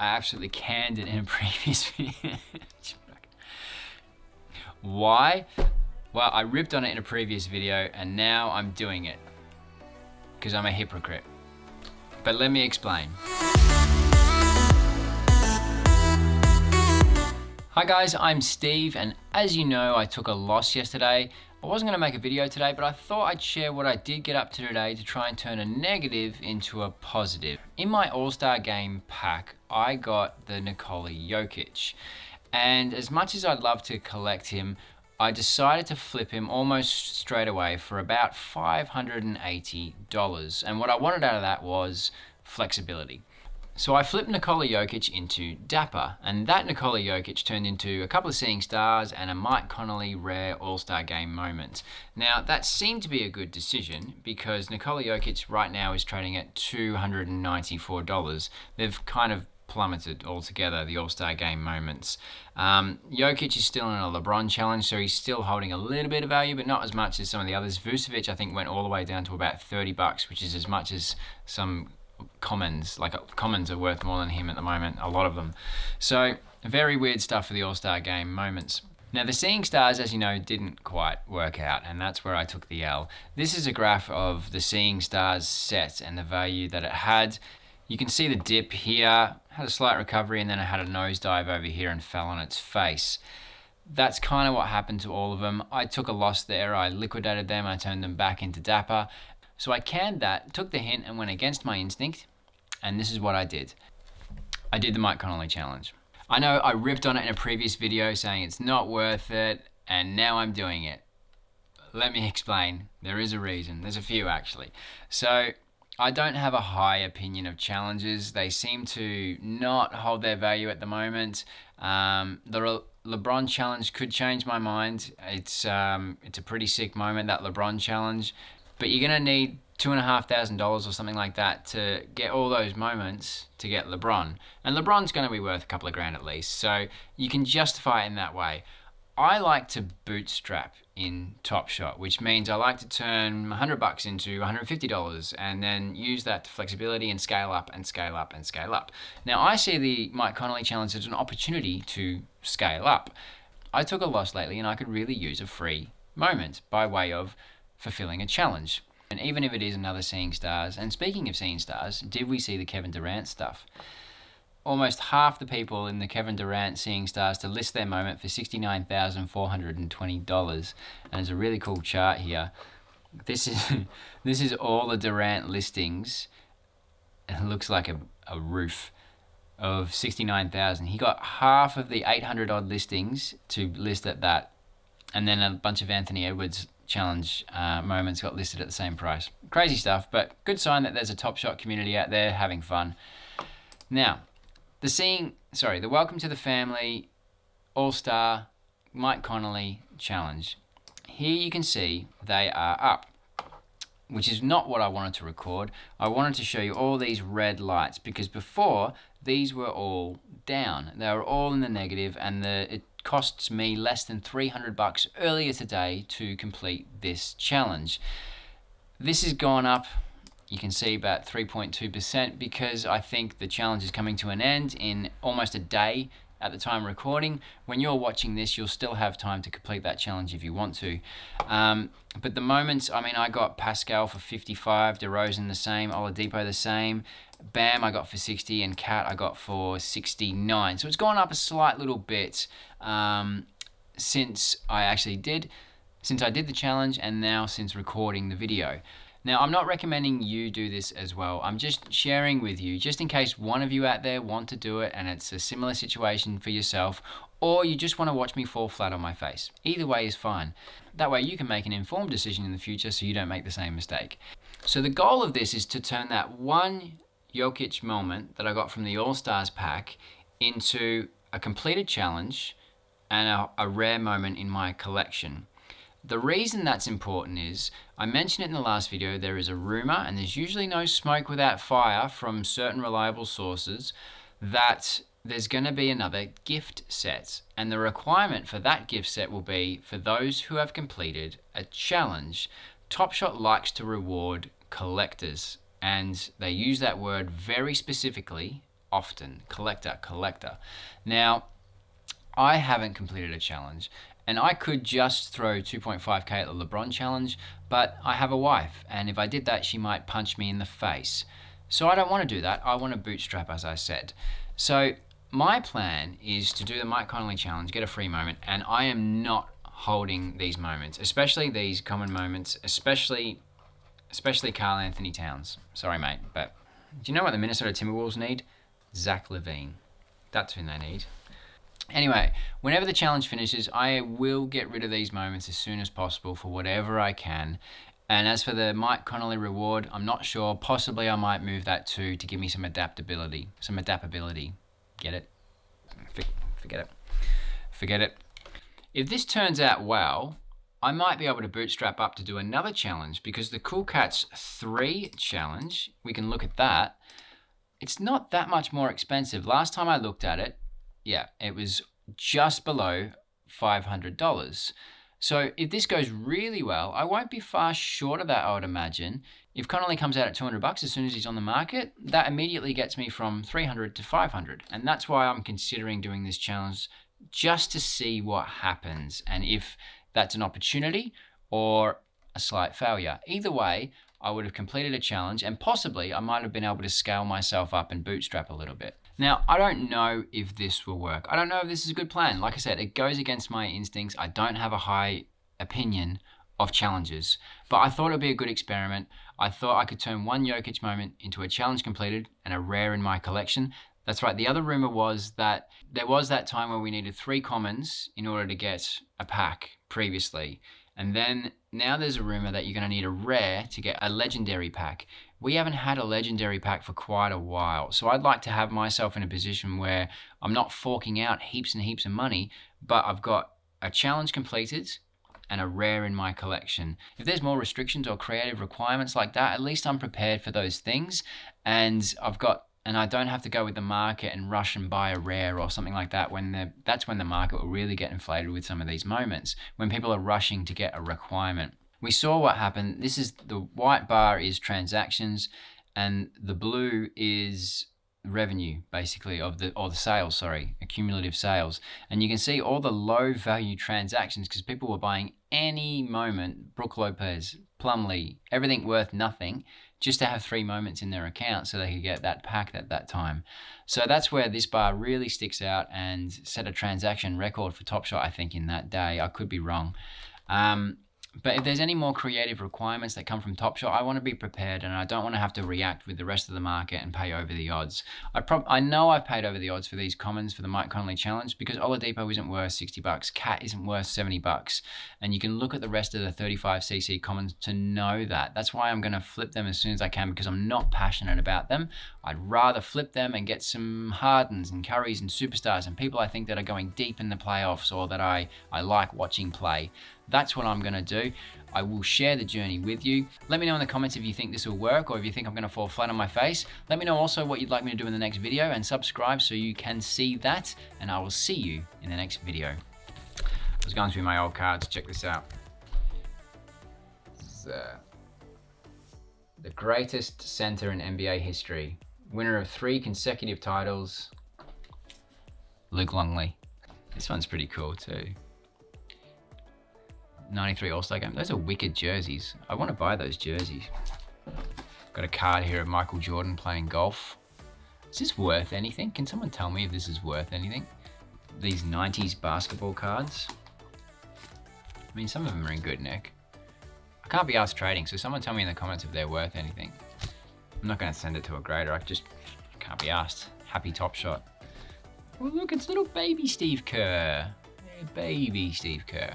I absolutely canned it in a previous video. Why? Well, I ripped on it in a previous video and now I'm doing it because I'm a hypocrite. But let me explain. Hi guys, I'm Steve, and as you know, I took a loss yesterday. I wasn't going to make a video today, but I thought I'd share what I did get up to today to try and turn a negative into a positive. In my All-Star Game pack, I got the Nikola Jokic, and as much as I'd love to collect him, I decided to flip him almost straight away for about $580. And what I wanted out of that was flexibility. So I flipped Nikola Jokic into Dapper, and that Nikola Jokic turned into a couple of Seeing Stars and a Mike Conley rare All-Star Game moment. Now that seemed to be a good decision because Nikola Jokic right now is trading at $294. They've kind of plummeted altogether, the All-Star Game moments. Jokic is still in a LeBron challenge, so he's still holding a little bit of value, but not as much as some of the others. Vucevic, I think, went all the way down to about $30, which is as much as some commons. Like commons are worth more than him at the moment, a lot of them. So very weird stuff for the All-Star Game moments. Now the Seeing Stars, as you know, didn't quite work out, and that's where I took the L. This is a graph of the Seeing Stars set and the value that it had. You can see the dip here, had a slight recovery, and then it had a nosedive over here and fell on its face. That's kind of what happened to all of them. I took a loss there, I liquidated them, I turned them back into Dapper. So I canned that, took the hint and went against my instinct, and this is what I did. I did the Mike Conley challenge. I know I ripped on it in a previous video saying it's not worth it, and now I'm doing it. Let me explain. There is a reason. There's a few actually. So I don't have a high opinion of challenges. They seem to not hold their value at the moment. The LeBron challenge could change my mind. It's a pretty sick moment, that LeBron challenge. But you're gonna need $2,500 or something like that to get all those moments to get LeBron. And LeBron's gonna be worth a couple of grand at least. So you can justify it in that way. I like to bootstrap in Top Shot, which means I like to turn $100 into $150 and then use that to flexibility and scale up and scale up and scale up. Now I see the Mike Conley challenge as an opportunity to scale up. I took a loss lately and I could really use a free moment by way of fulfilling a challenge. And even if it is another Seeing Stars, and speaking of Seeing Stars, did we see the Kevin Durant stuff? Almost half the people in the Kevin Durant Seeing Stars to list their moment for $69,420. And there's a really cool chart here. This is all the Durant listings. It looks like a roof of 69,000. He got half of the 800 odd listings to list at that. And then a bunch of Anthony Edwards challenge moments got listed at the same price. Crazy stuff, but good sign that there's a Top Shot community out there having fun. Now, the Welcome to the Family All-Star Mike Conley challenge. Here you can see they are up, which is not what I wanted to record. I wanted to show you all these red lights because before these were all down. They were all in the negative, and it costs me less than $300 earlier today to complete this challenge. This has gone up, you can see, about 3.2% because I think the challenge is coming to an end in almost a day at the time of recording. When you're watching this, you'll still have time to complete that challenge if you want to. But the moments, I mean, I got Pascal for 55, DeRozan the same, Oladipo the same, Bam I got for 60, and Cat I got for 69. So it's gone up a slight little bit since I did the challenge and now since recording the video. Now, I'm not recommending you do this as well. I'm just sharing with you, just in case one of you out there want to do it and it's a similar situation for yourself, or you just want to watch me fall flat on my face. Either way is fine. That way you can make an informed decision in the future so you don't make the same mistake. So the goal of this is to turn that one Jokic moment that I got from the All-Stars pack into a completed challenge and a rare moment in my collection. The reason that's important is, I mentioned it in the last video, there is a rumor, and there's usually no smoke without fire from certain reliable sources, that there's going to be another gift set. And the requirement for that gift set will be for those who have completed a challenge. Top Shot likes to reward collectors, and they use that word very specifically often. Collector. Now, I haven't completed a challenge, and I could just throw 2.5k at the LeBron challenge, but I have a wife, and if I did that, she might punch me in the face. So I don't want to do that. I want to bootstrap, as I said. So my plan is to do the Mike Conley challenge, get a free moment, and I am not holding these moments, especially these common moments, especially Karl Anthony Towns. Sorry, mate, but do you know what the Minnesota Timberwolves need? Zach LaVine. That's who they need. Anyway, whenever the challenge finishes, I will get rid of these moments as soon as possible for whatever I can. And as for the Mike Conley reward, I'm not sure. Possibly I might move that to give me some aDAPPERbility. Get it? Forget it. If this turns out well, I might be able to bootstrap up to do another challenge, because the Cool Cats 3 challenge, we can look at that. It's not that much more expensive. Last time I looked at it, yeah, it was just below $500. So if this goes really well, I won't be far short of that, I would imagine. If Connolly comes out at $200 as soon as he's on the market, that immediately gets me from $300 to $500. And that's why I'm considering doing this challenge, just to see what happens and if that's an opportunity or a slight failure. Either way, I would have completed a challenge, and possibly I might have been able to scale myself up and bootstrap a little bit. Now, I don't know if this will work. I don't know if this is a good plan. Like I said, it goes against my instincts. I don't have a high opinion of challenges, but I thought it would be a good experiment. I thought I could turn one Jokic moment into a challenge completed and a rare in my collection. That's right. The other rumor was that there was that time where we needed 3 commons in order to get a pack previously. And then now there's a rumor that you're going to need a rare to get a legendary pack. We haven't had a legendary pack for quite a while. So I'd like to have myself in a position where I'm not forking out heaps and heaps of money, but I've got a challenge completed and a rare in my collection. If there's more restrictions or creative requirements like that, at least I'm prepared for those things. And I don't have to go with the market and rush and buy a rare or something like that. That's when the market will really get inflated with some of these moments, when people are rushing to get a requirement. We saw what happened. This is the white bar is transactions, and the blue is revenue, basically, or the sales, accumulative sales. And you can see all the low value transactions because people were buying any moment, Brook Lopez, Plumlee, everything worth nothing, just to have 3 moments in their account so they could get that pack at that time. So that's where this bar really sticks out and set a transaction record for Top Shot, I think, in that day. I could be wrong. But if there's any more creative requirements that come from Top Shot, I want to be prepared, and I don't want to have to react with the rest of the market and pay over the odds. I know I've paid over the odds for these commons for the Mike Conley challenge because Oladipo isn't worth $60, Cat isn't worth $70, and you can look at the rest of the 35cc commons to know that. That's why I'm going to flip them as soon as I can, because I'm not passionate about them. I'd rather flip them and get some Hardens and Currys and superstars and people I think that are going deep in the playoffs or that I like watching play. That's what I'm going to do. I will share the journey with you. Let me know in the comments if you think this will work or if you think I'm going to fall flat on my face. Let me know also what you'd like me to do in the next video, and subscribe so you can see that, and I will see you in the next video. I was going through my old cards. Check this out. This is, the greatest center in NBA history. Winner of 3 consecutive titles, Luke Longley. This one's pretty cool too. 93 All-Star Game. Those are wicked jerseys. I want to buy those jerseys. Got a card here of Michael Jordan playing golf. Is this worth anything? Can someone tell me if this is worth anything? These 90s basketball cards. I mean, some of them are in good nick. I can't be asked trading, so someone tell me in the comments if they're worth anything. I'm not going to send it to a grader. I just can't be asked. Happy Top Shot. Oh, look, it's little baby Steve Kerr. Yeah, baby Steve Kerr.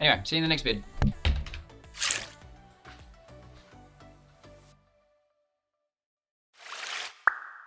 Anyway, see you in the next vid.